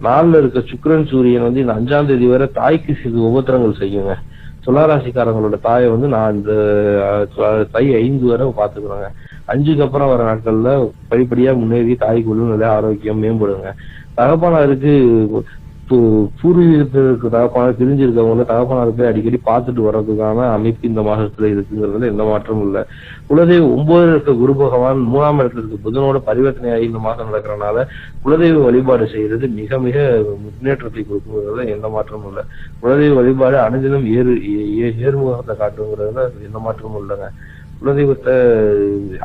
4ல இருக்க சுக்கிரன் சூரியன் வந்து இந்த 5ஆம் தேதி வரை தாய்க்கு சிறு உபத்திரங்கள் செய்யுங்க. துளாராசிக்காரங்களோட தாயை வந்து நான் இந்த தை 5 வரை பாத்துக்கிறேங்க. 5க்கு அப்புறம் வர நாட்கள்ல படிப்படியா முன்னேறி தாய்க்கு உடல்நிலை ஆரோக்கியம் மேம்படுங்க. தகப்பனாருக்கு பூர்வீகத்திற்கு தகப்பனார் பிரிஞ்சிருக்கவங்கள தகப்பனார் போய் அடிக்கடி பார்த்துட்டு வர்றதுக்கான அமைப்பு இந்த மாசத்துல இருக்குங்கிறதுல எந்த மாற்றமும் இல்லை. குலதெய்வம் 9 இருக்க குரு பகவான் 3ஆம் இடத்துல இருக்க புதனோட பரிவர்த்தனையாகி இந்த மாசம் நடக்கிறனால குலதெய்வ வழிபாடு செய்யறது மிக மிக முன்னேற்றத்தை கொடுக்குங்கிறதுல எந்த மாற்றமும் இல்லை. குலதெய்வ வழிபாடு அனுதினம் ஏறுமுகத்தை காட்டுங்கிறதுல எந்த மாற்றமும் இல்லைங்க. குலதெய்வத்தை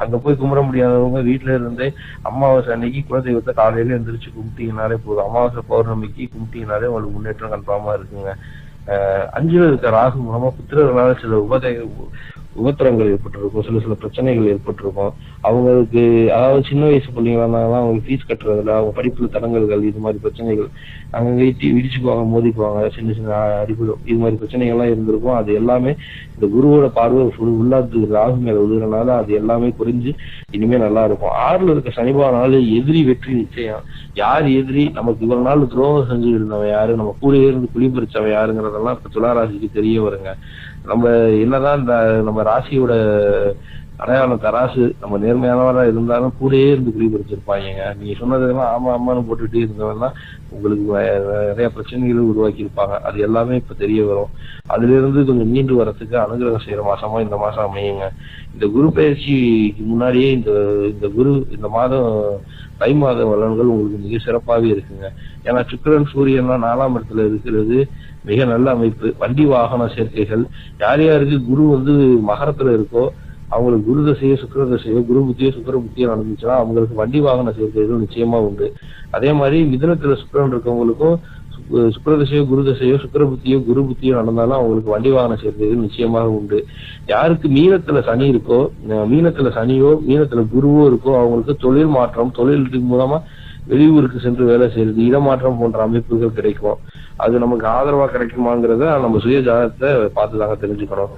அங்க போய் கும்பிட முடியாதவங்க வீட்டுல இருந்தே அமாவாசை அன்னைக்கு குலதெய்வத்தை காலையில எந்திரிச்சு கும்பிட்டீங்கனாலே போதும். அமாவாசை பௌர்ணமிக்கு கும்பிட்டீங்கனாலே உங்களுக்கு முன்னேற்றம் கன்ஃபார்மா இருக்குங்க. 5ல இருக்க ராகு மூலமா புத்திரர்களால சில உபத்திரங்கள் ஏற்பட்டிருக்கும், சில பிரச்சனைகள் ஏற்பட்டிருக்கும். அவங்களுக்கு அதாவது சின்ன வயசு பிள்ளைங்களா இருந்தாங்கன்னா அவங்களுக்கு ஃபீஸ் கட்டுறதுல அவங்க படிப்புல தடங்கல்கள் இது மாதிரி பிரச்சனைகள் அங்க இடிச்சுக்குவாங்க, மோதிக்குவாங்க, சின்ன சின்ன அடிப்படை இது மாதிரி பிரச்சனைகள் எல்லாம் இருந்திருக்கும். அது எல்லாமே இந்த குருவோட பார்வை உள்ளாத்து ராகு மேல விழுகிறனால அது எல்லாமே குறைஞ்சு இனிமே நல்லா இருக்கும். 6ல இருக்க சனிபானால எதிரி வெற்றி நிச்சயம். யார் எதிரி, நமக்கு இவ்வளவு நாள் துரோகம் செஞ்சு இருந்தவன் யாரு, நம்ம கூடயே இருந்து குளிப்பறிச்சவன் யாருங்கிறதெல்லாம் இப்ப துளாராசிக்கு தெரிய வருங்க. நம்ம என்னதான் இந்த நம்ம ராசியோட அடையாளம் தராசு நம்ம நேர்மையானவரா இருந்தாலும் கூடயே இருந்து குளிப்பறிச்சிருப்பாங்க. நீங்க சொன்னதெல்லாம் ஆமா ஆமான்னு போட்டுட்டு இருந்தவன்னா உங்களுக்கு நிறைய பிரச்சனைகளை உருவாக்கி இருப்பாங்க. அது எல்லாமே இப்ப தெரிய வரும். அதுல இருந்து கொஞ்சம் மீண்டு வரத்துக்கு அனுகிரகம் செய்யற மாசமா இந்த மாசம் அமையுங்க. இந்த குரு பயிற்சிக்கு முன்னாடியே இந்த குரு இந்த மாதம் தை மாத பலன்கள் உங்களுக்கு மிக சிறப்பாகவே இருக்குங்க. ஏன்னா சுக்கிரன் சூரியன்லாம் 4ஆம் இடத்துல இருக்கிறது மிக நல்ல அமைப்பு. வண்டி வாகன சேர்க்கைகள் யார் யாருக்கு குரு வந்து மகரத்துல இருக்கோ அவங்களுக்கு குரு தசையோ சுக்கிர தசையோ குரு புத்தியோ சுக்கிர புத்தியோ நடந்துச்சுன்னா அவங்களுக்கு வண்டி வாகன சேர்க்கைகள் நிச்சயமா உண்டு. அதே மாதிரி மிதுனத்துல சுக்கிரன் இருக்கவங்களுக்கும் சுக்கிர தசையோ குரு தசையோ சுக்கிர புத்தியோ குரு புத்தியோ நடந்தாலும் அவங்களுக்கு வண்டி வாகன சேர்க்கைகள் நிச்சயமாக உண்டு. யாருக்கு மீனத்துல சனி இருக்கோ, மீனத்துல சனியோ மீனத்துல குருவோ இருக்கோ அவங்களுக்கு தொழில் மாற்றம், தொழில் மூலமா வெளியூருக்கு சென்று வேலை செய்யறது, இடமாற்றம் போன்ற அமைப்புகள் கிடைக்கும். அது நமக்கு ஆதரவா கிடைக்குமாங்கிறத நம்ம சுய ஜாதகத்தை பார்த்துதாங்க தெரிஞ்சுக்கணும்.